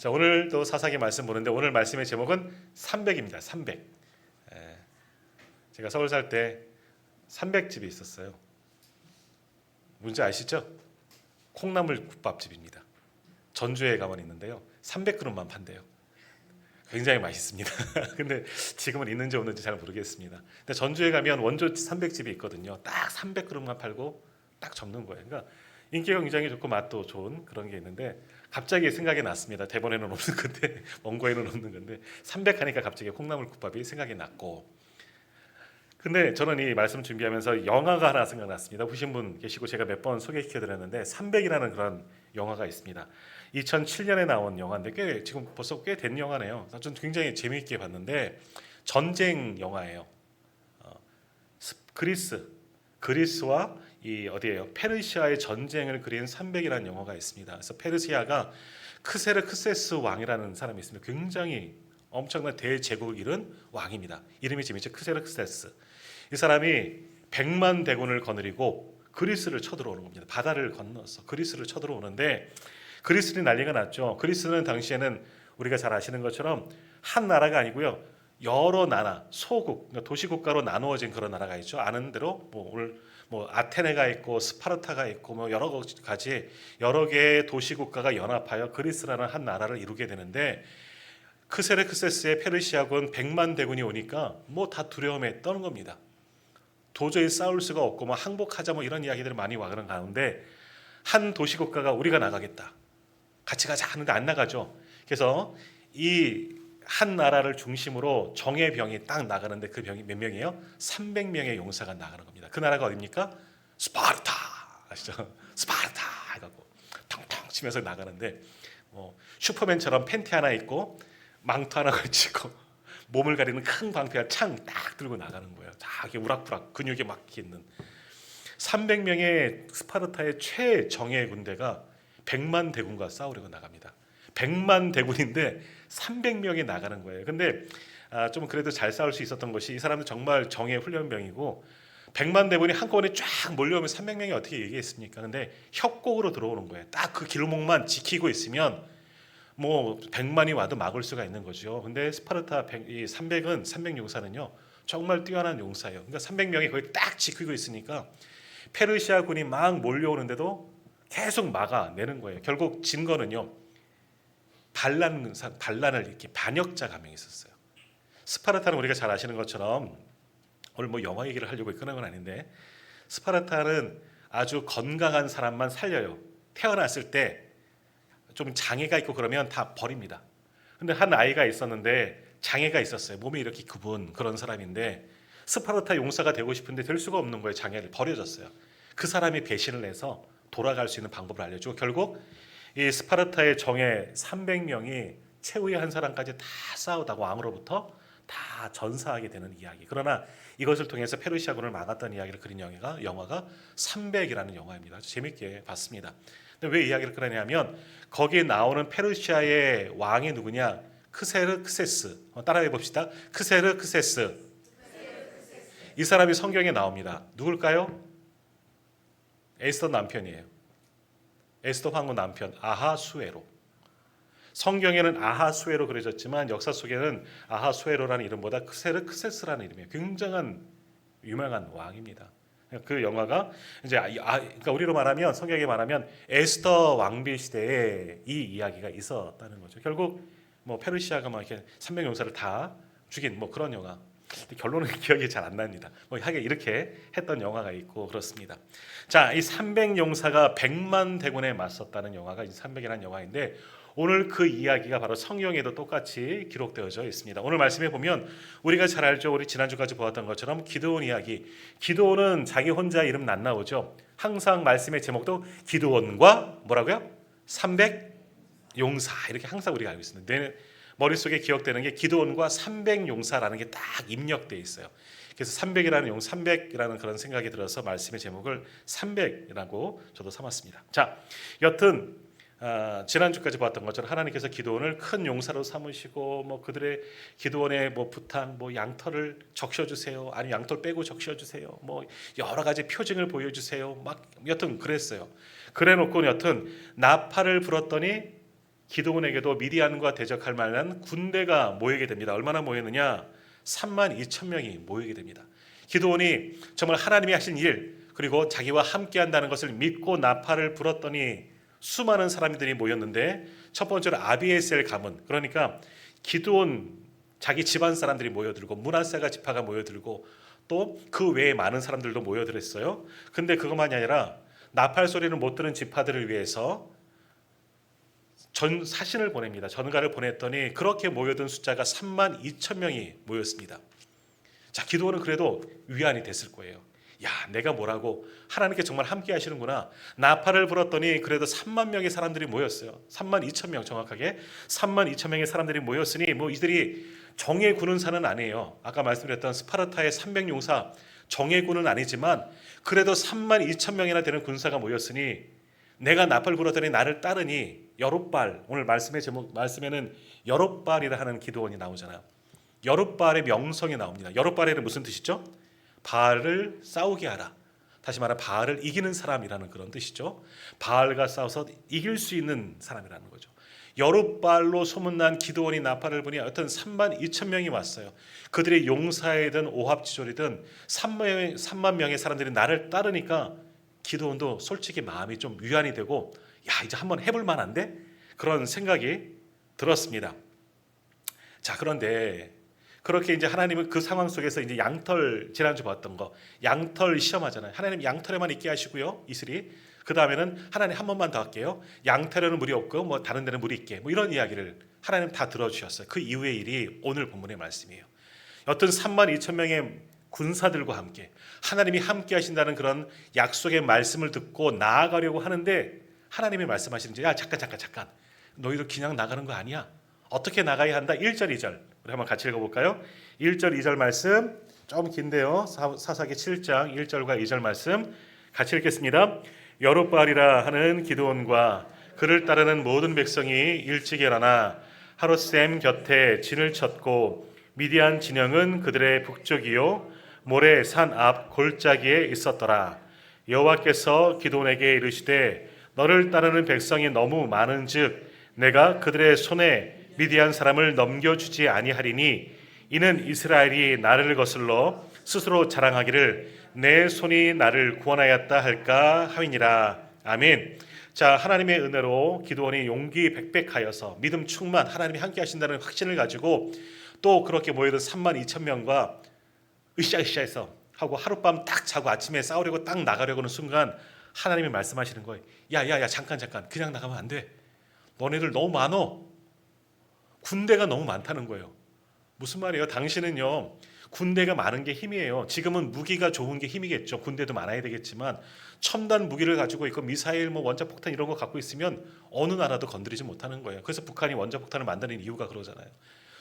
자, 오늘도 사사기 말씀 보는데 오늘 말씀의 제목은 300입니다. 300. 제가 서울 살 때 300집이 있었어요. 뭔지 아시죠? 콩나물 국밥집입니다. 전주에 가면 있는데요. 300그릇만 판대요. 굉장히 맛있습니다. 근데 지금은 있는지 없는지 잘 모르겠습니다. 근데 전주에 가면 원조 300집이 있거든요. 딱 300그릇만 팔고 딱 접는 거예요. 그러니까 인기가 굉장히 좋고 맛도 좋은 그런 게 있는데 갑자기 생각이 났습니다. 대본에는 없는 건데 원고에는 없는 건데 300 하니까 갑자기 콩나물 국밥이 생각이 났고, 근데 저는 이 말씀 준비하면서 영화가 하나 생각났습니다. 보신 분 계시고 제가 몇 번 소개시켜드렸는데 300이라는 그런 영화가 있습니다. 2007년에 나온 영화인데 지금 벌써 꽤 된 영화네요. 전 굉장히 재미있게 봤는데 전쟁 영화예요. 그리스와 이 어디예요? 페르시아의 전쟁을 그린 300이라는 영화가 있습니다. 그래서 페르시아가 크세르크세스 왕이라는 사람이 있습니다. 굉장히 엄청난 대제국을 이룬 왕입니다. 이름이 재밌죠? 크세르크세스. 이 사람이 100만 대군을 거느리고 그리스를 쳐들어오는 겁니다. 바다를 건너서 그리스를 쳐들어오는데 그리스는 난리가 났죠. 그리스는 당시에는 우리가 잘 아시는 것처럼 한 나라가 아니고요. 여러 나라, 소국, 그러니까 도시국가로 나누어진 그런 나라가 있죠. 아는 대로 뭐 아테네가 있고 스파르타가 있고 뭐 여러 가지 여러 개의 도시국가가 연합하여 그리스라는 한 나라를 이루게 되는데 크세르크세스의 페르시아군 100만 대군이 오니까 뭐 다 두려움에 떠는 겁니다. 도저히 싸울 수가 없고 뭐 항복하자 뭐 이런 이야기들이 많이 와 그런 가운데 한 도시국가가 우리가 나가겠다, 같이 가자 하는데 안 나가죠. 그래서 이 한 나라를 중심으로 정예병이 딱 나가는데 그 병이 몇 명이에요? 300명의 용사가 나가는 겁니다. 그 나라가 어디입니까? 스파르타, 아시죠? 스파르타 해갖고 텅텅 치면서 나가는데 슈퍼맨처럼 팬티 하나 입고 망토 하나 걸치고 몸을 가리는 큰 방패와 창 딱 들고 나가는 거예요. 자기 우락부락 근육에 막 있는 300명의 스파르타의 최정예 군대가 100만 대군과 싸우려고 나갑니다. 100만 대군인데 300명이 나가는 거예요. 근데 좀 그래도 잘 싸울 수 있었던 것이 이 사람은 정말 정예 훈련병이고 100만 대군이 한꺼번에 쫙 몰려오면 300명이 어떻게 얘기했습니까? 근데 협곡으로 들어오는 거예요. 딱 그 길목만 지키고 있으면 뭐 100만이 와도 막을 수가 있는 거죠. 근데 스파르타 300은 300 용사는요 정말 뛰어난 용사예요. 그러니까 300명이 거기 딱 지키고 있으니까 페르시아 군이 막 몰려오는데도 계속 막아내는 거예요. 결국 진 거는요 반란을 이렇게 반역자가 한 명 있었어요. 스파르타는 우리가 잘 아시는 것처럼 오늘 뭐 영화 얘기를 하려고 그런 건 아닌데 스파르타는 아주 건강한 사람만 살려요. 태어났을 때 좀 장애가 있고 그러면 다 버립니다. 근데 한 아이가 있었는데 장애가 있었어요. 몸이 이렇게 굽은 그런 사람인데 스파르타 용사가 되고 싶은데 될 수가 없는 거예요. 장애를 버려졌어요. 그 사람이 배신을 해서 돌아갈 수 있는 방법을 알려주고 결국 이 스파르타의 정예 300명이 최후의 한 사람까지 다 싸우다가 왕으로부터 다 전사하게 되는 이야기. 그러나 이것을 통해서 페르시아군을 막았던 이야기를 그린 영화가 300이라는 영화입니다. 아주 재밌게 봤습니다. 근데 왜 이야기를 꺼내냐면 거기에 나오는 페르시아의 왕이 누구냐? 크세르크세스. 따라해 봅시다. 크세르크세스. 이 사람이 성경에 나옵니다. 누굴까요? 에스더 남편이에요. 에스더 황후 남편 아하수에로. 성경에는 아하수에로 그려졌지만 역사 속에는 아하수에로라는 이름보다 크세르크세스라는 이름이에요. 굉장한 유명한 왕입니다. 그 영화가 이제 그러니까 우리로 말하면 성경에 말하면 에스더 왕비 시대에 이 이야기가 있었다는 거죠. 결국 뭐 페르시아가 막 이렇게 300 용사를 다 죽인 뭐 그런 영화. 결론은 기억이 잘 안 납니다. 뭐 하게 이렇게 했던 영화가 있고 그렇습니다. 자, 이 300 용사가 100만 대군에 맞섰다는 영화가 300이라는 영화인데 오늘 그 이야기가 바로 성경에도 똑같이 기록되어져 있습니다. 오늘 말씀해 보면 우리가 잘 알죠. 우리 지난주까지 보았던 것처럼 기드온 이야기. 기드온은 자기 혼자 이름 안 나오죠. 항상 말씀의 제목도 기드온과 뭐라고요? 300 용사 이렇게 항상 우리가 알고 있습니다. 머릿속에 기억되는 게 기드온과 300 용사라는 게 딱 입력되어 있어요. 그래서 300이라는 그런 생각이 들어서 말씀의 제목을 300이라고 저도 삼았습니다. 자, 여튼 지난주까지 봤던 것처럼 하나님께서 기드온을 큰 용사로 삼으시고 뭐 그들의 기드온의 뭐 부탁 뭐 양털을 적셔 주세요. 아니 양털 빼고 적셔 주세요. 뭐 여러 가지 표징을 보여 주세요. 막 여튼 그랬어요. 그래 놓고 여튼 나팔을 불었더니 기드온에게도 미디안과 대적할 만한 군대가 모이게 됩니다. 얼마나 모였느냐? 3만 2천 명이 모이게 됩니다. 기드온이 정말 하나님이 하신 일, 그리고 자기와 함께한다는 것을 믿고 나팔을 불었더니 수많은 사람들이 모였는데, 첫 번째로 아비에셀 가문, 그러니까 기드온 자기 집안 사람들이 모여들고 므낫세가 지파가 모여들고 또 그 외에 많은 사람들도 모여들었어요. 근데 그것만이 아니라 나팔 소리를 못 들은 지파들을 위해서 사신을 보냅니다. 전가를 보냈더니 그렇게 모여든 숫자가 3만 2천 명이 모였습니다. 자, 기드온은 그래도 위안이 됐을 거예요. 야, 내가 뭐라고, 하나님께 정말 함께 하시는구나. 나팔을 불었더니 그래도 3만 명의 사람들이 모였어요. 3만 2천 명, 정확하게 3만 2천 명의 사람들이 모였으니 뭐 이들이 정예 군은사는 아니에요. 아까 말씀드렸던 스파르타의 300용사 정예 군은 아니지만 그래도 3만 2천 명이나 되는 군사가 모였으니 내가 나팔 불었더니 나를 따르니, 여룹발, 오늘 말씀의 제목, 말씀에는 여룹발이라 하는 기드온이 나오잖아요. 여룹발의 명성이 나옵니다. 여룹발에는 무슨 뜻이죠? 바알을 싸우게 하라. 다시 말하면 바알을 이기는 사람이라는 그런 뜻이죠. 바알과 싸워서 이길 수 있는 사람이라는 거죠. 여룹발로 소문난 기드온이 나팔을 부니 어떤 3만 2천 명이 왔어요. 그들의 용사이든 오합지졸이든 3만 명의 사람들이 나를 따르니까 기드온도 솔직히 마음이 좀 위안이 되고, 야, 이제 한번 해볼 만한데? 그런 생각이 들었습니다. 자, 그런데 그렇게 이제 하나님은 그 상황 속에서 이제 양털, 지난주 봤던 거, 양털 시험하잖아요. 하나님 양털에만 있게 하시고요, 이슬이. 그 다음에는 하나님 한 번만 더 할게요. 양털에는 물이 없고 뭐 다른 데는 물이 있게, 뭐 이런 이야기를 하나님 다 들어주셨어요. 그 이후의 일이 오늘 본문의 말씀이에요. 어떤 3만 2천 명의 군사들과 함께 하나님이 함께 하신다는 그런 약속의 말씀을 듣고 나아가려고 하는데, 하나님이 말씀하시는지, 야, 잠깐, 너희도 그냥 나가는 거 아니야. 어떻게 나가야 한다? 1절 2절 우리 한번 같이 읽어볼까요? 1절 2절 말씀 좀 긴데요, 사사기 7장 1절과 2절 말씀 같이 읽겠습니다. 여룹바알이라 하는 기드온과 그를 따르는 모든 백성이 일찍 일어나 하롯셈 곁에 진을 쳤고, 미디안 진영은 그들의 북쪽이요 모레 산 앞 골짜기에 있었더라. 여호와께서 기드온에게 이르시되 너를 따르는 백성이 너무 많은즉 내가 그들의 손에 미디안 사람을 넘겨주지 아니하리니, 이는 이스라엘이 나를 거슬러 스스로 자랑하기를 내 손이 나를 구원하였다 할까 하위니라. 아멘. 자, 하나님의 은혜로 기드온이 용기 백백하여서 믿음 충만, 하나님이 함께 하신다는 확신을 가지고 또 그렇게 모여든 3만 2천 명과 으쌰으쌰해서 하고 하룻밤 딱 자고 아침에 싸우려고 딱 나가려고 하는 순간 하나님이 말씀하시는 거예요. 야야야, 잠깐 그냥 나가면 안 돼. 너네들 너무 많어. 군대가 너무 많다는 거예요. 무슨 말이에요? 당신은요, 군대가 많은 게 힘이에요. 지금은 무기가 좋은 게 힘이겠죠. 군대도 많아야 되겠지만 첨단 무기를 가지고 있고 미사일, 뭐 원자폭탄 이런 거 갖고 있으면 어느 나라도 건드리지 못하는 거예요. 그래서 북한이 원자폭탄을 만드는 이유가 그러잖아요.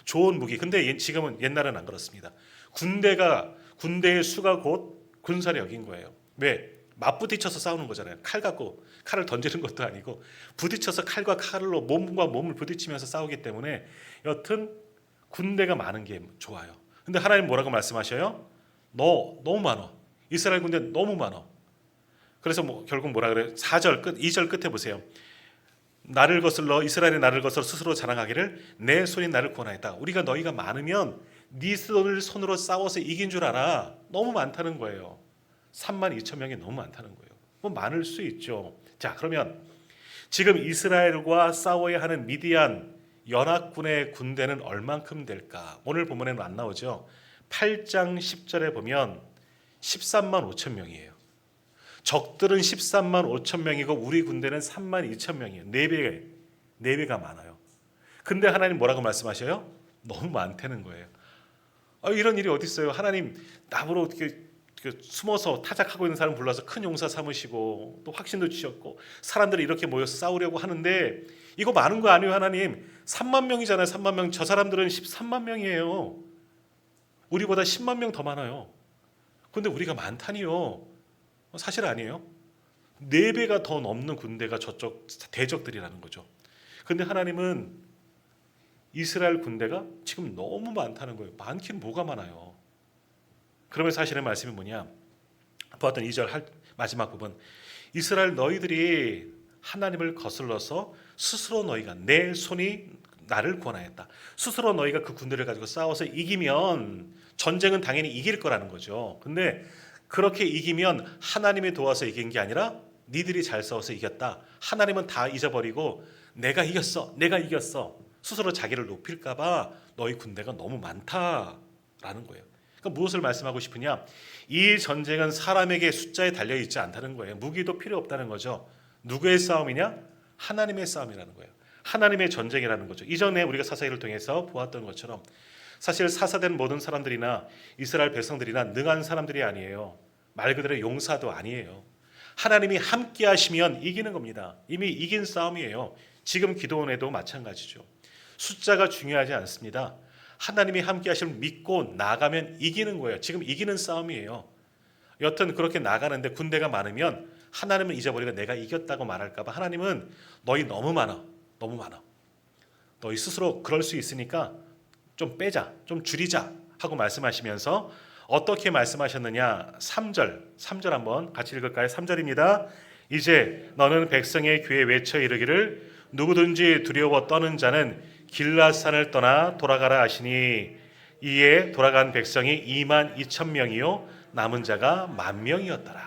좋은 무기. 근데 지금은, 옛날은 안 그렇습니다. 군대의 수가 곧 군사력인 거예요. 왜? 맞부딪혀서 싸우는 거잖아요. 칼 갖고 칼을 던지는 것도 아니고 부딪혀서 칼과 칼로 몸과 몸을 부딪히면서 싸우기 때문에 여튼 군대가 많은 게 좋아요. 근데 하나님 뭐라고 말씀하셔요? 너 너무 많아. 이스라엘 군대 너무 많아. 그래서 뭐 결국 뭐라 그래요? 4절 끝, 2절 끝에 보세요. 나를 거슬러, 이스라엘이 나를 거슬러 스스로 자랑하기를 내 손이 나를 구원하였다. 우리가 너희가 많으면 네 손으로 싸워서 이긴 줄 알아. 너무 많다는 거예요. 3만 2천 명이 너무 많다는 거예요. 뭐 많을 수 있죠. 자, 그러면 지금 이스라엘과 싸워야 하는 미디안 연합군의 군대는 얼만큼 될까? 오늘 본문에는 안 나오죠. 8장 10절에 보면 13만 5천 명이에요. 적들은 13만 5천 명이고 우리 군대는 3만 2천 명이에요. 4배가 많아요. 근데 하나님 뭐라고 말씀하셔요? 너무 많다는 거예요. 이런 일이 어디 있어요? 하나님 나보러 어떻게 숨어서 타작하고 있는 사람 불러서 큰 용사 삼으시고 또 확신도 주셨고 사람들이 이렇게 모여서 싸우려고 하는데 이거 많은 거 아니에요? 하나님 3만 명이잖아요. 3만 명. 저 사람들은 13만 명이에요. 우리보다 10만 명 더 많아요. 근데 우리가 많다니요. 사실 아니에요? 4배가 더 넘는 군대가 저쪽 대적들이라는 거죠. 근데 하나님은 이스라엘 군대가 지금 너무 많다는 거예요. 많긴 뭐가 많아요. 그러면서 하시는 말씀이 뭐냐? 보았던 2절 마지막 부분. 이스라엘 너희들이 하나님을 거슬러서 스스로 너희가 내 손이 나를 구원하였다. 스스로 너희가 그 군대를 가지고 싸워서 이기면 전쟁은 당연히 이길 거라는 거죠. 근데 그렇게 이기면 하나님이 도와서 이긴 게 아니라 니들이 잘 싸워서 이겼다. 하나님은 다 잊어버리고 내가 이겼어. 내가 이겼어. 스스로 자기를 높일까 봐 너희 군대가 너무 많다라는 거예요. 그러니까 무엇을 말씀하고 싶으냐? 이 전쟁은 사람에게 숫자에 달려 있지 않다는 거예요. 무기도 필요 없다는 거죠. 누구의 싸움이냐? 하나님의 싸움이라는 거예요. 하나님의 전쟁이라는 거죠. 이전에 우리가 사사기를 통해서 보았던 것처럼 사실 사사된 모든 사람들이나 이스라엘 백성들이나 능한 사람들이 아니에요. 말 그대로 용사도 아니에요. 하나님이 함께 하시면 이기는 겁니다. 이미 이긴 싸움이에요. 지금 기도원에도 마찬가지죠. 숫자가 중요하지 않습니다. 하나님이 함께 하시면 믿고 나가면 이기는 거예요. 지금 이기는 싸움이에요. 여튼 그렇게 나가는데 군대가 많으면 하나님은 잊어버리고 내가 이겼다고 말할까 봐 하나님은 너희 너무 많아. 너무 많아. 너희 스스로 그럴 수 있으니까 좀 빼자. 좀 줄이자 하고 말씀하시면서 어떻게 말씀하셨느냐? 3절 한번 같이 읽을까요? 3절입니다. 이제 너는 백성의 귀에 외쳐 이르기를 누구든지 두려워 떠는 자는 길라산을 떠나 돌아가라 하시니 이에 돌아간 백성이 2만 2천 명이요 남은 자가 10,000명이었더라.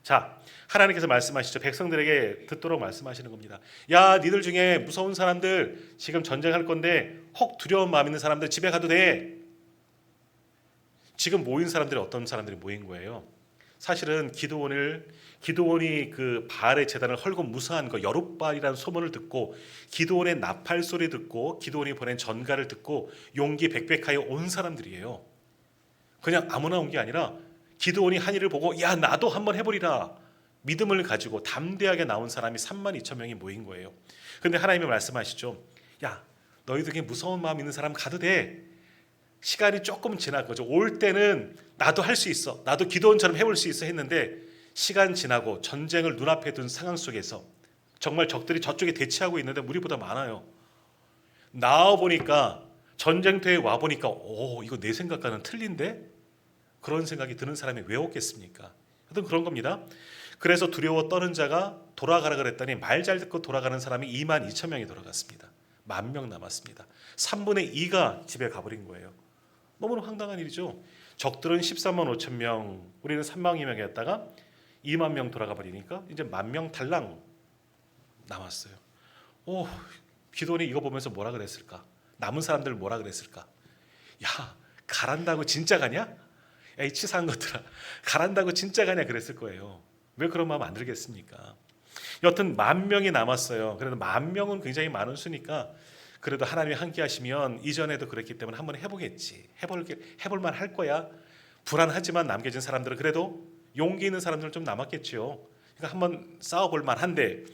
자, 하나님께서 말씀하시죠. 백성들에게 듣도록 말씀하시는 겁니다. 야, 니들 중에 무서운 사람들 지금 전쟁할 건데 혹 두려운 마음 있는 사람들 집에 가도 돼. 지금 모인 사람들이 어떤 사람들이 모인 거예요? 사실은 기드온이 그 바알의 제단을 헐고 무사한 거 여룻바알이라는 소문을 듣고 기드온의 나팔 소리 듣고 기드온이 보낸 전가를 듣고 용기 백백하여 온 사람들이에요. 그냥 아무나 온 게 아니라 기드온이 한 일을 보고 야 나도 한번 해보리라 믿음을 가지고 담대하게 나온 사람이 32,000명이 모인 거예요. 그런데 하나님이 말씀하시죠. 야 너희들 중에 무서운 마음 있는 사람 가도 돼. 시간이 조금 지난 거죠. 올 때는 나도 할 수 있어. 나도 기드온처럼 해볼 수 있어 했는데 시간 지나고 전쟁을 눈앞에 둔 상황 속에서 정말 적들이 저쪽에 대치하고 있는데 우리보다 많아요. 나와보니까 전쟁터에 와보니까 이거 내 생각과는 틀린데? 그런 생각이 드는 사람이 왜 없겠습니까? 하여튼 그런 겁니다. 그래서 두려워 떠는 자가 돌아가라 그랬더니 말 잘 듣고 돌아가는 사람이 2만 2천 명이 돌아갔습니다. 10,000명 남았습니다. 3분의 2가 집에 가버린 거예요. 너무나 황당한 일이죠. 적들은 13만 5천 명, 우리는 3만 2명이었다가 2만 명 돌아가 버리니까 이제 10,000명 달랑 남았어요. 기드온이 이거 보면서 뭐라 그랬을까? 남은 사람들 뭐라 그랬을까? 야, 가란다고 진짜 가냐? 야, 이 치사한 것들아, 가란다고 진짜 가냐 그랬을 거예요. 왜 그런 마음 안 들겠습니까? 여튼 10,000명이 남았어요. 그래도 10,000명은 굉장히 많은 수니까 그래도 하나님이 함께 하시면 이전에도 그랬기 때문에 한번 해보겠지. 해볼 만 할 거야. 불안하지만 남겨진 사람들은 그래도 용기 있는 사람들은 좀 남았겠죠. 그러니까 한번 싸워볼 만한데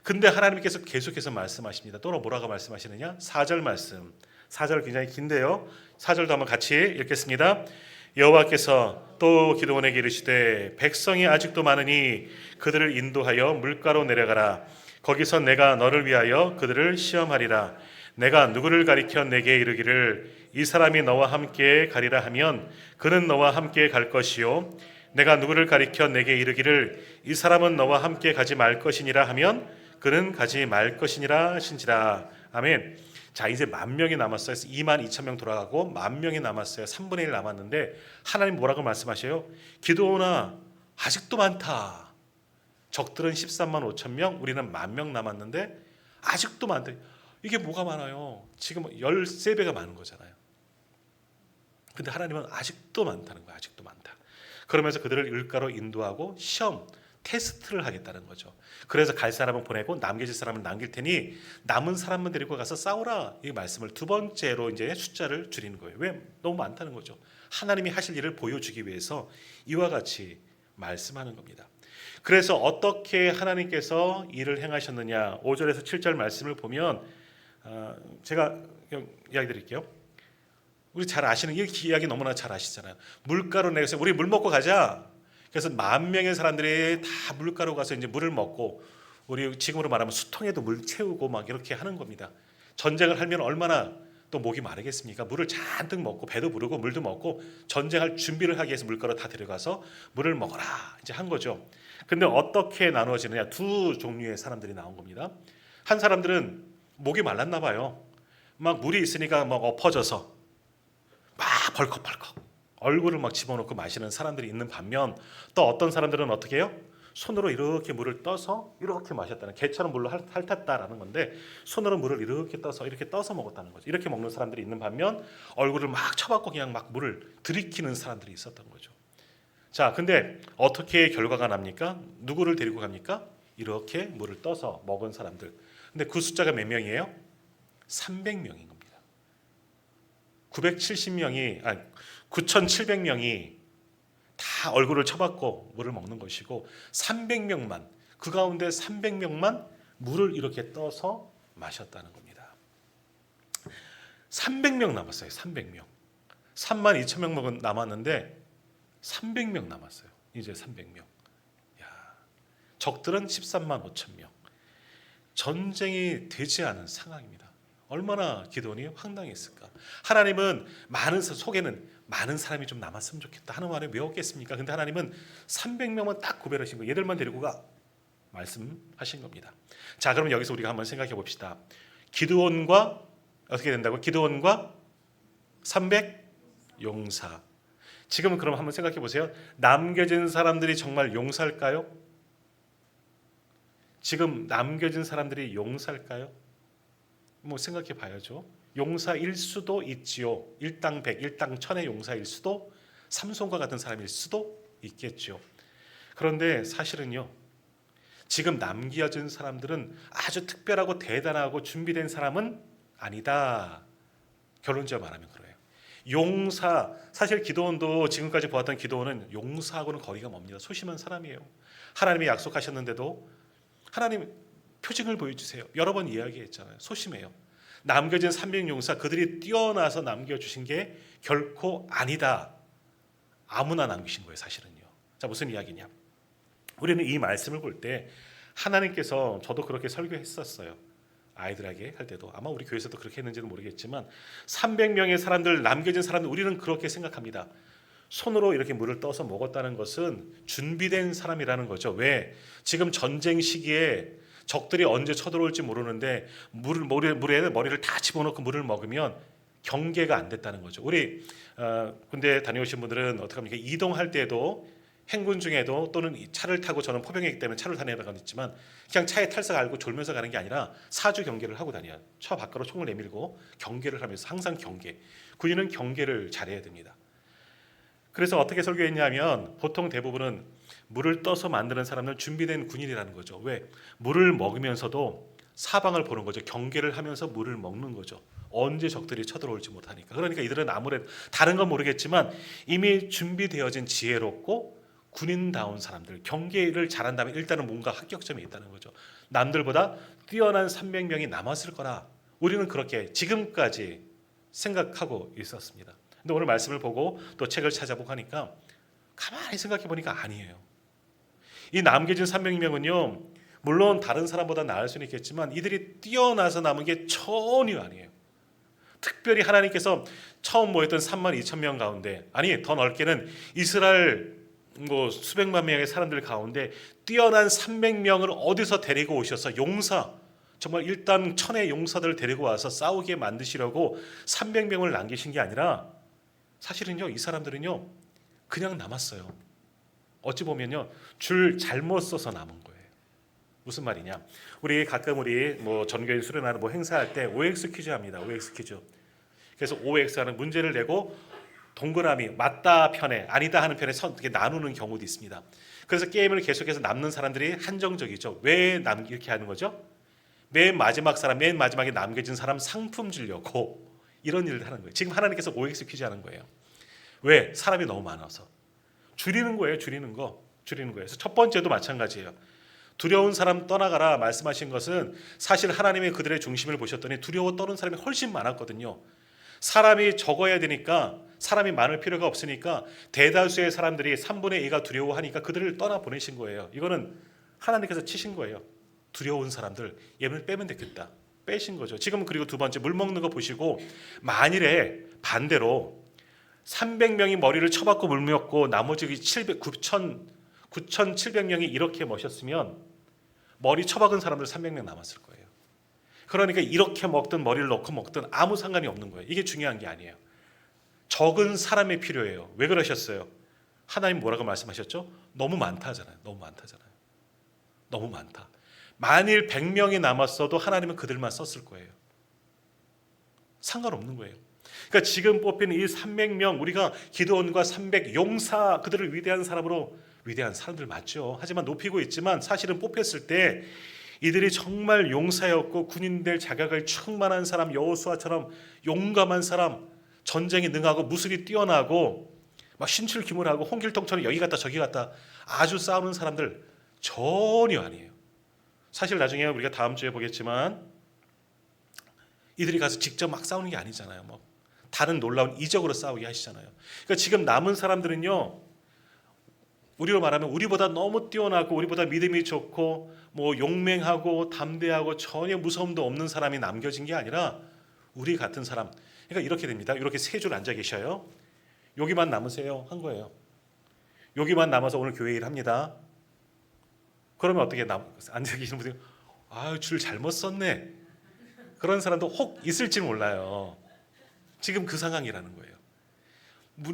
근데 하나님께서 계속해서 말씀하십니다. 또 뭐라고 말씀하시느냐? 4절 말씀. 4절 굉장히 긴데요. 4절도 한번 같이 읽겠습니다. 여호와께서 또 기드온에게 이르시되 백성이 아직도 많으니 그들을 인도하여 물가로 내려가라. 거기서 내가 너를 위하여 그들을 시험하리라. 내가 누구를 가리켜 내게 이르기를 이 사람이 너와 함께 가리라 하면 그는 너와 함께 갈 것이요 내가 누구를 가리켜 내게 이르기를 이 사람은 너와 함께 가지 말 것이니라 하면 그는 가지 말 것이니라 하신지라. 아멘. 자, 이제 10,000명이 남았어요. 2만 2천 명 돌아가고 10,000명이 남았어요. 3분의 1 남았는데 하나님 뭐라고 말씀하셔요? 기드온아 아직도 많다. 적들은 13만 5천 명, 우리는 10,000명 남았는데 아직도 많다. 이게 뭐가 많아요? 지금 13배가 많은 거잖아요. 근데 하나님은 아직도 많다는 거예요. 아직도 많다. 그러면서 그들을 일가로 인도하고 시험, 테스트를 하겠다는 거죠. 그래서 갈 사람은 보내고 남겨질 사람은 남길 테니 남은 사람만 데리고 가서 싸우라. 이 말씀을 두 번째로 이제 숫자를 줄이는 거예요. 왜? 너무 많다는 거죠. 하나님이 하실 일을 보여주기 위해서 이와 같이 말씀하는 겁니다. 그래서 어떻게 하나님께서 일을 행하셨느냐? 5절에서 7절 말씀을 보면 제가 이야기 드릴게요. 우리 잘 아시는 이 이야기 너무나 잘 아시잖아요. 물가로 내서 우리 물 먹고 가자. 그래서 10,000명의 사람들이 다 물가로 가서 이제 물을 먹고 우리 지금으로 말하면 수통에도 물 채우고 막 이렇게 하는 겁니다. 전쟁을 하면 얼마나 또 목이 마르겠습니까? 물을 잔뜩 먹고 배도 부르고 물도 먹고 전쟁할 준비를 하기 위해서 물가로 다 데려가서 물을 먹어라 이제 한 거죠. 근데 어떻게 나누어지느냐? 두 종류의 사람들이 나온 겁니다. 한 사람들은 목이 말랐나 봐요. 막 물이 있으니까 막 엎어져서 막 벌컥벌컥 얼굴을 막 집어넣고 마시는 사람들이 있는 반면 또 어떤 사람들은 어떻게 해요? 손으로 이렇게 물을 떠서 이렇게 마셨다는, 개처럼 물로 핥았다라는 건데 손으로 물을 이렇게 떠서 먹었다는 거죠. 이렇게 먹는 사람들이 있는 반면 얼굴을 막 쳐박고 그냥 막 물을 들이키는 사람들이 있었던 거죠. 자, 근데 어떻게 결과가 납니까? 누구를 데리고 갑니까? 이렇게 물을 떠서 먹은 사람들. 근데 그 숫자가 몇 명이에요? 300명인 겁니다. 9,700명이 다 얼굴을 쳐박고 물을 먹는 것이고 300명만, 그 가운데 300명만 물을 이렇게 떠서 마셨다는 겁니다. 300명 남았어요. 300명. 32,000명 남았는데 300명 남았어요. 이제 300명. 야, 적들은 13만 5천 명. 전쟁이 되지 않은 상황입니다. 얼마나 기도원이 황당했을까. 하나님은 속에는 많은 사람이 좀 남았으면 좋겠다 하는 말을 왜 없겠습니까? 근데 하나님은 300명만 딱 구별하신 거예요. 얘들만 데리고 가 말씀하신 겁니다. 자, 그럼 여기서 우리가 한번 생각해 봅시다. 기드온과 어떻게 된다고? 기드온과 300 용사. 지금 그럼 한번 생각해 보세요. 남겨진 사람들이 정말 용사일까요? 지금 남겨진 사람들이 용사일까요? 뭐 생각해 봐야죠. 용사일 수도 있지요. 일당 100, 일당 1000의 용사일 수도, 삼손과 같은 사람일 수도 있겠죠. 그런데 사실은요, 지금 남겨진 사람들은 아주 특별하고 대단하고 준비된 사람은 아니다. 결론적으로 말하면 그래요. 용사, 사실 기드온도 지금까지 보았던 기드온은 용사하고는 거리가 멉니다. 소심한 사람이에요. 하나님이 약속하셨는데도 하나님 표징을 보여주세요. 여러 번 이야기했잖아요. 소심해요. 남겨진 300용사, 그들이 뛰어나서 남겨주신 게 결코 아니다. 아무나 남기신 거예요, 사실은요. 자, 무슨 이야기냐? 우리는 이 말씀을 볼 때 하나님께서, 저도 그렇게 설교했었어요. 아이들에게 할 때도 아마 우리 교회에서도 그렇게 했는지는 모르겠지만 300명의 사람들, 남겨진 사람들, 우리는 그렇게 생각합니다. 손으로 이렇게 물을 떠서 먹었다는 것은 준비된 사람이라는 거죠. 왜? 지금 전쟁 시기에 적들이 언제 쳐들어올지 모르는데 물에 머리를 다 집어넣고 물을 먹으면 경계가 안 됐다는 거죠. 우리 군대 다녀오신 분들은 어떻게 합니까? 이동할 때도 행군 중에도 또는 차를 타고, 저는 포병이기 때문에 차를 다니다가 있지만 그냥 차에 탈석 알고 졸면서 가는 게 아니라 사주 경계를 하고 다녀요. 차 밖으로 총을 내밀고 경계를 하면서 항상 경계. 군인은 경계를 잘해야 됩니다. 그래서 어떻게 설교했냐면 보통 대부분은 물을 떠서 만드는 사람은 준비된 군인이라는 거죠. 왜? 물을 먹으면서도 사방을 보는 거죠. 경계를 하면서 물을 먹는 거죠. 언제 적들이 쳐들어올지 못하니까. 그러니까 이들은 아무래도 다른 건 모르겠지만 이미 준비되어진 지혜롭고 군인다운 사람들, 경계를 잘한다면 일단은 뭔가 합격점이 있다는 거죠. 남들보다 뛰어난 300명이 남았을 거라 우리는 그렇게 지금까지 생각하고 있었습니다. 근데 오늘 말씀을 보고 또 책을 찾아보고 하니까 가만히 생각해 보니까 아니에요. 이 남겨진 300명은요, 물론 다른 사람보다 나을 수는 있겠지만 이들이 뛰어나서 남은 게 전혀 아니에요. 특별히 하나님께서 처음 모였던 32,000명 가운데, 아니 더 넓게는 이스라엘 수백만 명의 사람들 가운데 뛰어난 300명을 어디서 데리고 오셔서 용사, 정말 일단 1000의 용사들을 데리고 와서 싸우게 만드시려고 300명을 남기신 게 아니라 사실은요, 이 사람들은요 그냥 남았어요. 어찌 보면요 줄 잘못 써서 남은 거예요. 무슨 말이냐? 우리 가끔 전교인 수련하는 행사할 때 OX 퀴즈 합니다. OX 퀴즈. 그래서 OX하는 문제를 내고 동그라미 맞다 편에 아니다 하는 편에 이렇게 나누는 경우도 있습니다. 그래서 게임을 계속해서 남는 사람들이 한정적이죠. 왜 이렇게 하는 거죠? 맨 마지막에 남겨진 사람 상품 주려고 이런 일을 하는 거예요. 지금 하나님께서 OX 퀴즈 하는 거예요. 왜? 사람이 너무 많아서. 줄이는 거예요. 줄이는 거. 그래서 첫 번째도 마찬가지예요. 두려운 사람 떠나가라 말씀하신 것은 사실 하나님이 그들의 중심을 보셨더니 두려워 떠는 사람이 훨씬 많았거든요. 사람이 적어야 되니까, 사람이 많을 필요가 없으니까 대다수의 사람들이 3분의 2가 두려워하니까 그들을 떠나 보내신 거예요. 이거는 하나님께서 치신 거예요. 두려운 사람들 얘는 빼면 되겠다. 빼신 거죠. 지금 그리고 두 번째 물 먹는 거 보시고, 만일에 반대로 300명이 머리를 쳐박고 물 먹고 나머지 9,700명이 이렇게 마셨으면 머리 쳐박은 사람들 300명 남았을 거예요. 그러니까 이렇게 먹든 머리를 넣고 먹든 아무 상관이 없는 거예요. 이게 중요한 게 아니에요. 적은 사람이 필요해요. 왜 그러셨어요? 하나님 뭐라고 말씀하셨죠? 너무 많다잖아요. 너무 많다잖아요. 너무 많다. 만일 100명이 남았어도 하나님은 그들만 썼을 거예요. 상관없는 거예요. 그러니까 지금 뽑힌 이 300명, 우리가 기드온과 300 용사, 그들을 위대한 사람으로, 위대한 사람들 맞죠. 하지만 높이고 있지만 사실은 뽑혔을 때 이들이 정말 용사였고 군인들 자격을 충만한 사람, 여호수아처럼 용감한 사람, 전쟁에 능하고 무술이 뛰어나고 막 신출기물하고 홍길동처럼 여기 갔다 저기 갔다 아주 싸우는 사람들 전혀 아니에요. 사실 나중에 우리가 다음 주에 보겠지만 이들이 가서 직접 막 싸우는 게 아니잖아요. 뭐 다른 놀라운 이적으로 싸우게 하시잖아요. 그러니까 지금 남은 사람들은요, 우리로 말하면 우리보다 너무 뛰어나고 우리보다 믿음이 좋고 뭐 용맹하고 담대하고 전혀 무서움도 없는 사람이 남겨진 게 아니라 우리 같은 사람. 그러니까 이렇게 됩니다. 이렇게 세 줄 앉아 계셔요. 여기만 남으세요 한 거예요. 여기만 남아서 오늘 교회 일 합니다. 그러면 어떻게 앉아 계시는 분들이 줄 잘못 썼네. 그런 사람도 혹 있을지 몰라요. 지금 그 상황이라는 거예요.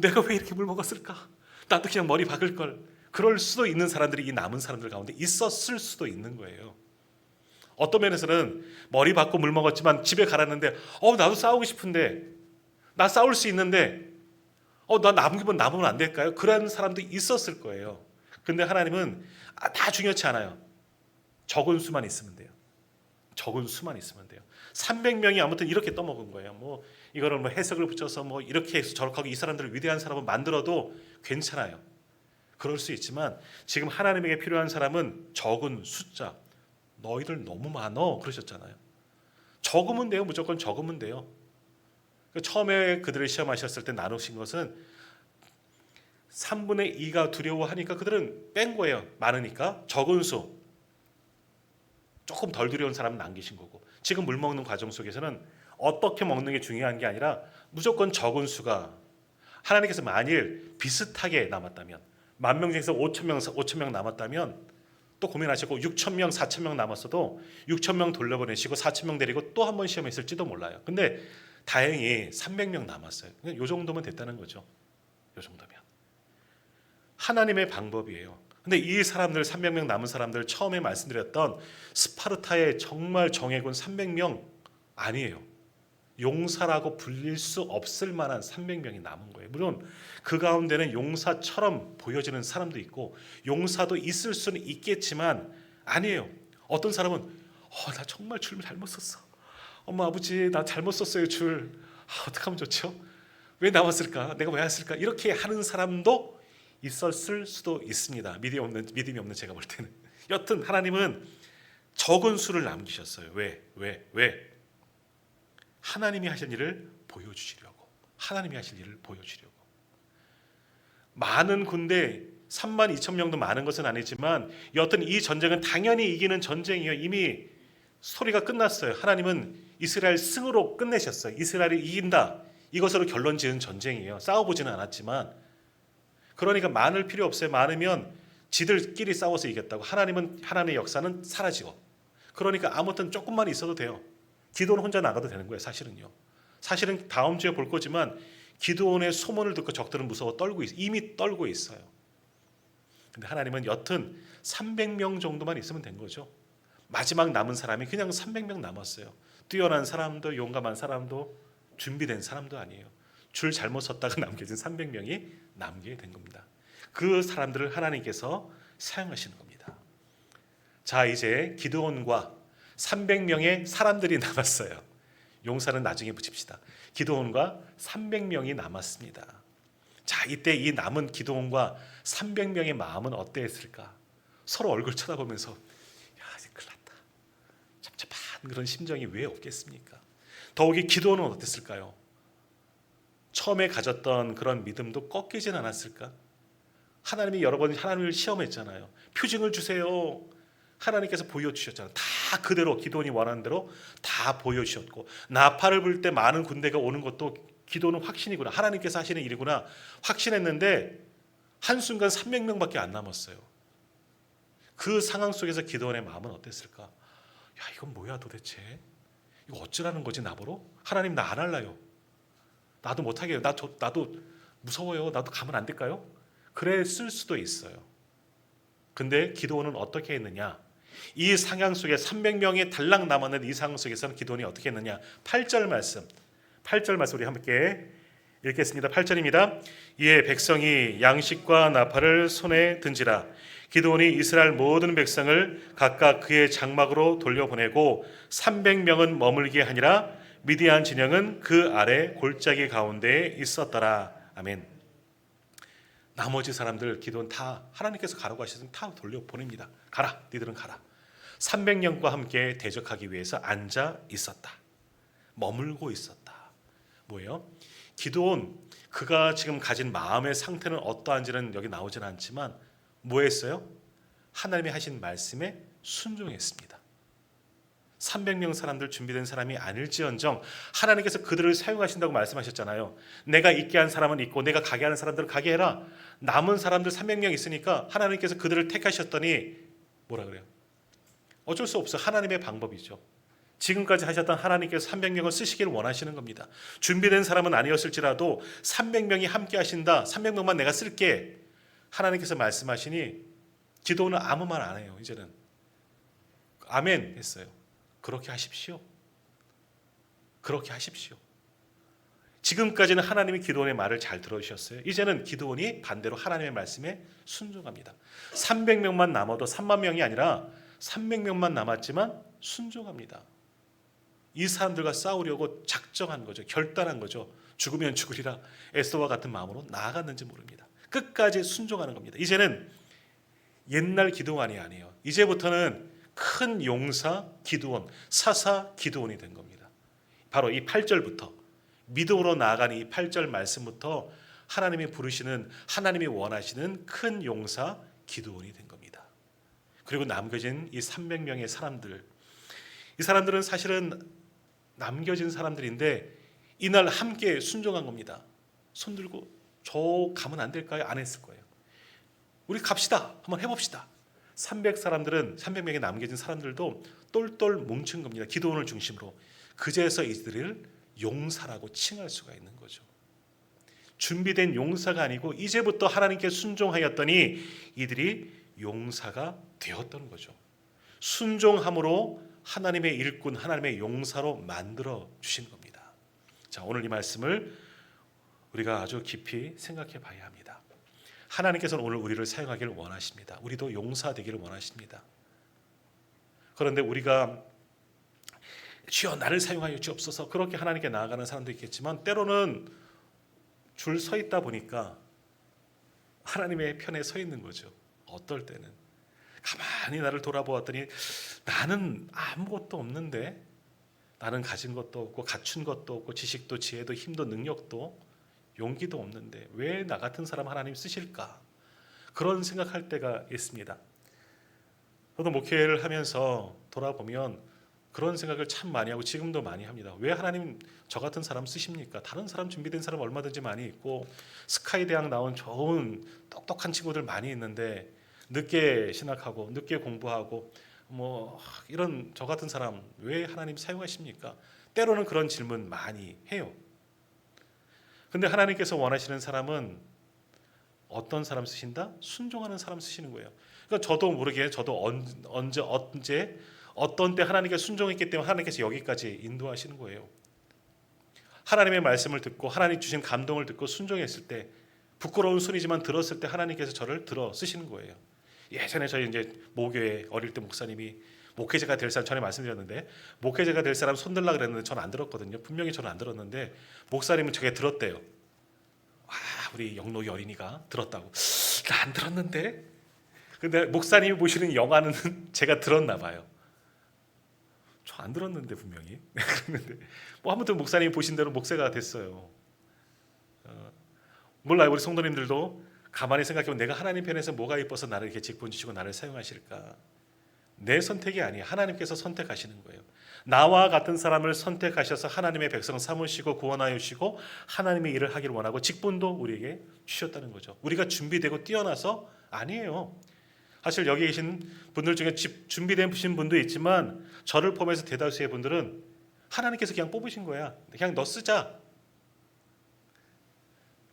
내가 왜 이렇게 물 먹었을까? 나도 그냥 머리 박을 걸. 그럴 수도 있는 사람들이 이 남은 사람들 가운데 있었을 수도 있는 거예요. 어떤 면에서는 머리 박고 물 먹었지만 집에 가라는데 나도 싸우고 싶은데, 나 싸울 수 있는데 나 남으면 안 될까요? 그런 사람도 있었을 거예요. 근데 하나님은 다 중요치 않아요. 적은 수만 있으면 돼요. 적은 수만 있으면 돼요. 300명이 아무튼 이렇게 떠먹은 거예요. 뭐 이거를 뭐 해석을 붙여서 뭐 이렇게 해서 저렇게 하고 이 사람들을 위대한 사람을 만들어도 괜찮아요. 그럴 수 있지만 지금 하나님에게 필요한 사람은 적은 숫자. 너희들 너무 많어 그러셨잖아요. 적으면 돼요. 무조건 적으면 돼요. 처음에 그들을 시험하셨을 때 나누신 것은 3분의 2가 두려워하니까 그들은 뺀 거예요. 많으니까. 적은 수, 조금 덜 두려운 사람은 남기신 거고, 지금 물 먹는 과정 속에서는 어떻게 먹는 게 중요한 게 아니라 무조건 적은 수가, 하나님께서 만일 비슷하게 남았다면, 10,000명 중에서 5,000명 남았다면 또 고민하시고 6,000명, 4,000명 남았어도 6,000명 돌려보내시고 4,000명 데리고 또 한 번 시험했을지도 몰라요. 근데 다행히 300명 남았어요. 그냥 요 정도면 됐다는 거죠. 요 정도면. 하나님의 방법이에요. 근데 이 사람들 300명 남은 사람들, 처음에 말씀드렸던 스파르타의 정말 정예군 300명 아니에요. 용사라고 불릴 수 없을 만한 300명이 남은 거예요. 물론 그 가운데는 용사처럼 보여지는 사람도 있고 용사도 있을 수는 있겠지만 아니에요. 어떤 사람은 나 정말 줄 잘못 썼어. 엄마 아버지 나 잘못 썼어요 줄. 어떻게 하면 좋죠? 왜 나왔을까? 내가 왜 왔을까? 이렇게 하는 사람도 있었을 수도 있습니다. 믿음이 없는 제가 볼 때는. 여튼 하나님은 적은 수를 남기셨어요. 왜? 하나님이 하신 일을 보여주시려고. 하나님이 하실 일을 보여주려고. 많은 군대 32,000명도 많은 것은 아니지만 여튼 이 전쟁은 당연히 이기는 전쟁이에요. 이미 스토리가 끝났어요. 하나님은 이스라엘 승으로 끝내셨어요. 이스라엘이 이긴다. 이것으로 결론 지은 전쟁이에요. 싸워보지는 않았지만. 그러니까 많을 필요 없어요. 많으면 지들끼리 싸워서 이겼다고. 하나님의 역사는 사라지고. 그러니까 아무튼 조금만 있어도 돼요. 기도는 혼자 나가도 되는 거예요. 사실은요. 사실은 다음 주에 볼 거지만 기드온의 소문을 듣고 적들은 무서워 이미 떨고 있어요. 근데 하나님은 여튼 300명 정도만 있으면 된 거죠. 마지막 남은 사람이 그냥 300명 남았어요. 뛰어난 사람도 용감한 사람도 준비된 사람도 아니에요. 줄 잘못 섰다가 남겨진 300명이 남게 된 겁니다. 그 사람들을 하나님께서 사용하시는 겁니다. 자, 이제 기드온과 300명의 사람들이 남았어요. 용사는 나중에 붙입시다. 기드온과 300명이 남았습니다. 자, 이때 이 남은 기드온과 300명의 마음은 어땠을까? 서로 얼굴 쳐다보면서 이제 큰일 났다. 잡잡한 그런 심정이 왜 없겠습니까? 더욱이 기드온은 어땠을까요? 처음에 가졌던 그런 믿음도 꺾이진 않았을까? 하나님이 여러 번 하나님을 시험했잖아요. 표징을 주세요. 하나님께서 보여주셨잖아요. 다 그대로 기도원이 원하는 대로 다 보여주셨고, 나팔을 불 때 많은 군대가 오는 것도 기도는 확신이구나, 하나님께서 하시는 일이구나 확신했는데 한순간 300명밖에 안 남았어요. 그 상황 속에서 기도원의 마음은 어땠을까? 야, 이건 뭐야 도대체? 이거 어쩌라는 거지 나보러? 하나님 나 안 할래요. 나도 못하게요. 나도 무서워요. 나도 가면 안 될까요? 그랬을 수도 있어요. 근데 기도원은 어떻게 했느냐? 이 상황 속에 300명이 달랑 남았는 이 상황 속에서는 기도원이 어떻게 했느냐? 8절 말씀 우리 함께 읽겠습니다. 8절입니다. 이에 백성이 양식과 나팔을 손에 든지라. 기드온이 이스라엘 모든 백성을 각각 그의 장막으로 돌려보내고 300명은 머물게 하니라. 미디안 진영은 그 아래 골짜기 가운데에 있었더라. 아멘. 나머지 사람들 기드온 다 하나님께서 가라고 하시면 다 돌려보냅니다. 가라, 니들은 가라. 300명과 함께 대적하기 위해서 앉아 있었다. 머물고 있었다. 뭐예요? 기드온, 그가 지금 가진 마음의 상태는 어떠한지는 여기 나오진 않지만 뭐 했어요? 하나님이 하신 말씀에 순종했습니다. 300명 사람들 준비된 사람이 아닐지언정 하나님께서 그들을 사용하신다고 말씀하셨잖아요. 내가 있게 한 사람은 있고 내가 가게 하는 사람들은 가게 해라. 남은 사람들 300명 있으니까 하나님께서 그들을 택하셨더니 뭐라 그래요? 어쩔 수 없어. 하나님의 방법이죠. 지금까지 하셨던 하나님께서 300명을 쓰시기를 원하시는 겁니다. 준비된 사람은 아니었을지라도 300명이 함께 하신다. 300명만 내가 쓸게. 하나님께서 말씀하시니 기도는 아무 말 안 해요. 이제는 아멘 했어요. 그렇게 하십시오. 그렇게 하십시오. 지금까지는 하나님이 기도원의 말을 잘 들어주셨어요. 이제는 기도원이 반대로 하나님의 말씀에 순종합니다. 300명만 남아도 3만 명이 아니라 300명만 남았지만 순종합니다. 이 사람들과 싸우려고 작정한 거죠. 결단한 거죠. 죽으면 죽으리라 에스더와 같은 마음으로 나아갔는지 모릅니다. 끝까지 순종하는 겁니다. 이제는 옛날 기드온이 아니에요. 이제부터는 큰 용사 기드온, 사사 기드온이 된 겁니다. 바로 이 8절부터 믿음으로 나아가는 이 8절 말씀부터 하나님이 부르시는, 하나님이 원하시는 큰 용사 기드온이 된 겁니다. 그리고 남겨진 이 300명의 사람들, 이 사람들은 사실은 남겨진 사람들인데 이날 함께 순종한 겁니다. 손 들고 저 가면 안 될까요? 안 했을 거예요. 우리 갑시다. 한번 해봅시다. 300명이 남겨진 사람들도 똘똘 뭉친 겁니다. 기도원을 중심으로. 그제서 이들을 용사라고 칭할 수가 있는 거죠. 준비된 용사가 아니고 이제부터 하나님께 순종하였더니 이들이 용사가 되었던 거죠. 순종함으로 하나님의 일꾼, 하나님의 용사로 만들어 주신 겁니다. 자, 오늘 이 말씀을 우리가 아주 깊이 생각해 봐야 합니다. 하나님께서는 오늘 우리를 사용하기를 원하십니다. 우리도 용사 되기를 원하십니다. 그런데 우리가 주여 나를 사용하여 주옵소서 그렇게 하나님께 나아가는 사람도 있겠지만 때로는 줄 서 있다 보니까 하나님의 편에 서 있는 거죠. 어떨 때는 가만히 나를 돌아보았더니 나는 아무것도 없는데, 나는 가진 것도 없고 갖춘 것도 없고 지식도 지혜도 힘도 능력도 용기도 없는데 왜 나 같은 사람 하나님 쓰실까? 그런 생각할 때가 있습니다. 저도 목회를 하면서 돌아보면 그런 생각을 참 많이 하고 지금도 많이 합니다. 왜 하나님 저 같은 사람 쓰십니까? 다른 사람 준비된 사람 얼마든지 많이 있고 스카이 대학 나온 좋은 똑똑한 친구들 많이 있는데 늦게 신학하고 늦게 공부하고 뭐 이런 저 같은 사람 왜 하나님 사용하십니까? 때로는 그런 질문 많이 해요. 근데 하나님께서 원하시는 사람은 어떤 사람 쓰신다? 순종하는 사람 쓰시는 거예요. 그러니까 저도 모르게 저도 언제 어떤 때 하나님께 순종했기 때문에 하나님께서 여기까지 인도하시는 거예요. 하나님의 말씀을 듣고 하나님 주신 감동을 듣고 순종했을 때 부끄러운 소리지만 들었을 때 하나님께서 저를 들어 쓰시는 거예요. 예전에 저희 이제 모교회 어릴 때 목사님이 목회자가 될 사람, 전에 말씀드렸는데 목회자가 될 사람 손들라 그랬는데 저는 안 들었거든요. 분명히 저는 안 들었는데 목사님은 저게 들었대요. 우리 영록이 어린이가 들었다고. 나 안 들었는데. 근데 목사님이 보시는 영화는 제가 들었나 봐요. 저 안 들었는데 분명히. 그랬는데 뭐 아무튼 목사님이 보신 대로 목사가 됐어요. 몰라요. 우리 성도님들도 가만히 생각해보면 내가 하나님 편에서 뭐가 이뻐서 나를 이렇게 직분 주시고 나를 사용하실까? 내 선택이 아니에요. 하나님께서 선택하시는 거예요. 나와 같은 사람을 선택하셔서 하나님의 백성 삼으시고 구원하여 주시고 하나님의 일을 하기를 원하고 직분도 우리에게 주셨다는 거죠. 우리가 준비되고 뛰어나서 아니에요. 사실 여기 계신 분들 중에 준비된 분도 있지만 저를 포함해서 대다수의 분들은 하나님께서 그냥 뽑으신 거야. 그냥 너 쓰자.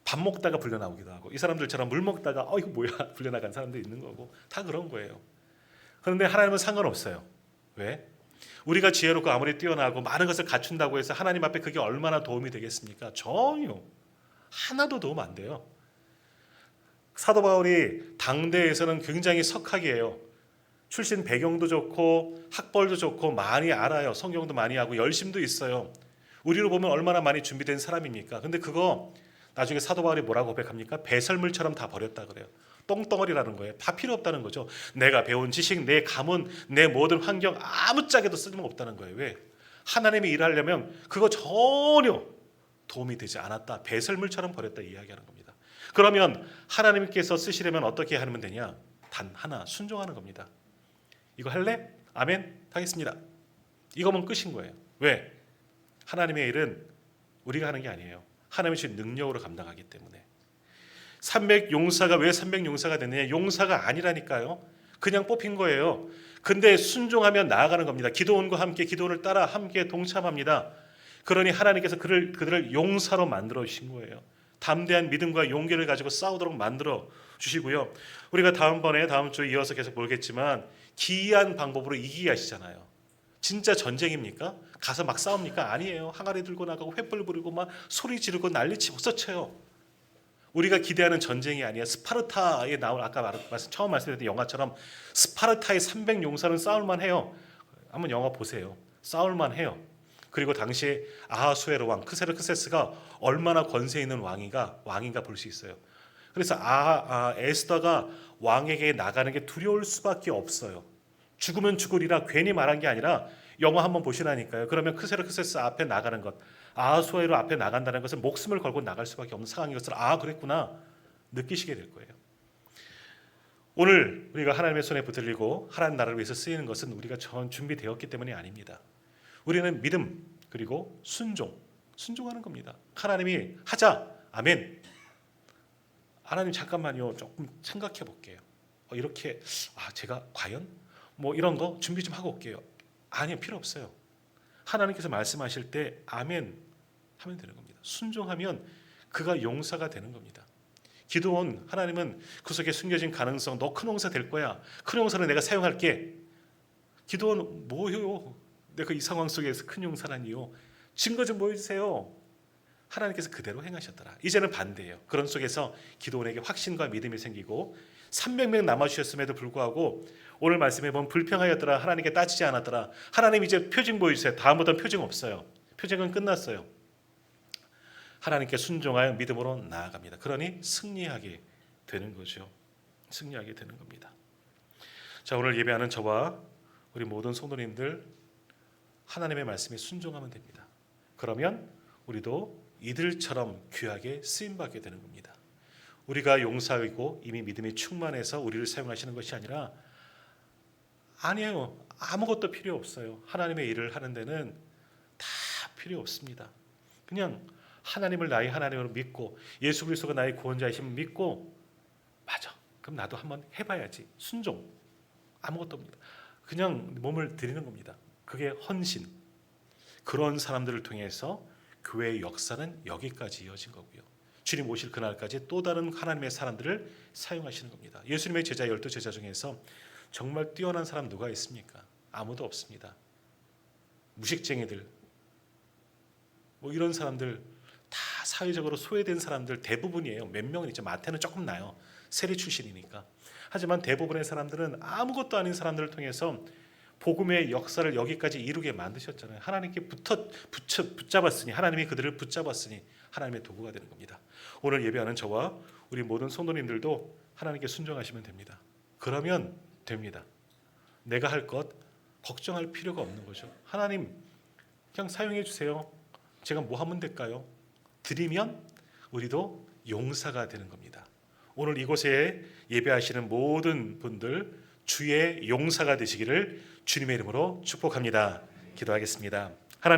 밥 먹다가 불려나오기도 하고 이 사람들처럼 물 먹다가 이거 뭐야 불려나간 사람도 있는 거고 다 그런 거예요. 그런데 하나님은 상관없어요. 왜? 우리가 지혜롭고 아무리 뛰어나고 많은 것을 갖춘다고 해서 하나님 앞에 그게 얼마나 도움이 되겠습니까? 전혀 하나도 도움 안 돼요. 사도 바울이 당대에서는 굉장히 석학이에요. 출신 배경도 좋고 학벌도 좋고 많이 알아요. 성경도 많이 하고 열심도 있어요. 우리로 보면 얼마나 많이 준비된 사람입니까? 근데 그거 나중에 사도 바울이 뭐라고 고백합니까? 배설물처럼 다 버렸다 그래요. 똥덩어리라는 거예요. 다 필요 없다는 거죠. 내가 배운 지식, 내 가문, 내 모든 환경 아무짝에도 쓸모없다는 거예요. 왜? 하나님이 일하려면 그거 전혀 도움이 되지 않았다. 배설물처럼 버렸다 이야기하는 겁니다. 그러면 하나님께서 쓰시려면 어떻게 하면 되냐? 단 하나, 순종하는 겁니다. 이거 할래? 아멘? 하겠습니다. 이거면 끝인 거예요. 왜? 하나님의 일은 우리가 하는 게 아니에요. 하나님이 주신 능력으로 감당하기 때문에. 300 용사가 왜 300 용사가 됐느냐? 용사가 아니라니까요. 그냥 뽑힌 거예요. 근데 순종하면 나아가는 겁니다. 기도원과 함께 기도원을 따라 함께 동참합니다. 그러니 하나님께서 그들을 용사로 만들어 주신 거예요. 담대한 믿음과 용기를 가지고 싸우도록 만들어 주시고요. 우리가 다음 주에 이어서 계속 보겠지만 기이한 방법으로 이기게 하시잖아요. 진짜 전쟁입니까? 가서 막 싸웁니까? 아니에요. 항아리 들고 나가고 횃불 부리고 막 소리 지르고 난리치고 헛쳐요. 우리가 기대하는 전쟁이 아니야. 스파르타에 나온 아까 처음 말씀드렸던 영화처럼 스파르타의 300 용사는 싸울만 해요. 한번 영화 보세요. 싸울만 해요. 그리고 당시에 아하수에로 왕 크세르크세스가 얼마나 권세 있는 왕인가 볼 수 있어요. 그래서 에스더가 왕에게 나가는 게 두려울 수밖에 없어요. 죽으면 죽으리라 괜히 말한 게 아니라 영화 한번 보시라니까요. 그러면 크세르크세스 앞에 나가는 것, 아하수에로 앞에 나간다는 것은 목숨을 걸고 나갈 수밖에 없는 상황인 것을 그랬구나 느끼시게 될 거예요. 오늘 우리가 하나님의 손에 붙들리고 하나님 나라를 위해서 쓰이는 것은 우리가 전 준비되었기 때문이 아닙니다. 우리는 믿음 그리고 순종하는 겁니다. 하나님이 하자, 아멘. 하나님 잠깐만요, 조금 생각해 볼게요. 이렇게 제가 과연 이런 거 준비 좀 하고 올게요. 아니요, 필요 없어요. 하나님께서 말씀하실 때 아멘 하면 되는 겁니다. 순종하면 그가 용사가 되는 겁니다. 기도원 하나님은 그 속에 숨겨진 가능성, 너 큰 용사 될 거야. 큰 용사를 내가 사용할게. 기도원 뭐요? 내가 이 상황 속에서 큰 용사라니요. 증거 좀 보여주세요. 하나님께서 그대로 행하셨더라. 이제는 반대예요. 그런 속에서 기도원에게 확신과 믿음이 생기고 300명 남아주셨음에도 불구하고 오늘 말씀해 보면 불평하였더라. 하나님께 따지지 않았더라. 하나님 이제 표징 보여주세요. 다음부터는 표징 없어요. 표징은 끝났어요. 하나님께 순종하여 믿음으로 나아갑니다. 그러니 승리하게 되는 거죠. 승리하게 되는 겁니다. 자, 오늘 예배하는 저와 우리 모든 성도님들 하나님의 말씀에 순종하면 됩니다. 그러면 우리도 이들처럼 귀하게 쓰임받게 되는 겁니다. 우리가 용사이고 이미 믿음이 충만해서 우리를 사용하시는 것이 아니라 아니에요. 아무것도 필요 없어요. 하나님의 일을 하는 데는 다 필요 없습니다. 그냥 하나님을 나의 하나님으로 믿고 예수 그리스도가 나의 구원자이심을 믿고 맞아. 그럼 나도 한번 해봐야지. 순종. 아무것도 없습니다. 그냥 몸을 드리는 겁니다. 그게 헌신. 그런 사람들을 통해서 교회의 역사는 여기까지 이어진 거고요. 주님 오실 그날까지 또 다른 하나님의 사람들을 사용하시는 겁니다. 예수님의 제자 12제자 중에서 정말 뛰어난 사람 누가 있습니까? 아무도 없습니다. 무식쟁이들 이런 사람들 다 사회적으로 소외된 사람들 대부분이에요. 몇 명은 있죠. 마태는 조금 나요. 세리 출신이니까. 하지만 대부분의 사람들은 아무것도 아닌 사람들을 통해서 복음의 역사를 여기까지 이루게 만드셨잖아요. 하나님께 붙잡았으니 하나님이 그들을 붙잡았으니 하나님의 도구가 되는 겁니다. 오늘 예배하는 저와 우리 모든 성도님들도 하나님께 순종하시면 됩니다. 그러면 됩니다. 내가 할 것 걱정할 필요가 없는 거죠. 하나님 그냥 사용해 주세요. 제가 뭐 하면 될까요? 드리면 우리도 용사가 되는 겁니다. 오늘 이곳에 예배하시는 모든 분들 주의 용사가 되시기를 주님의 이름으로 축복합니다. 기도하겠습니다.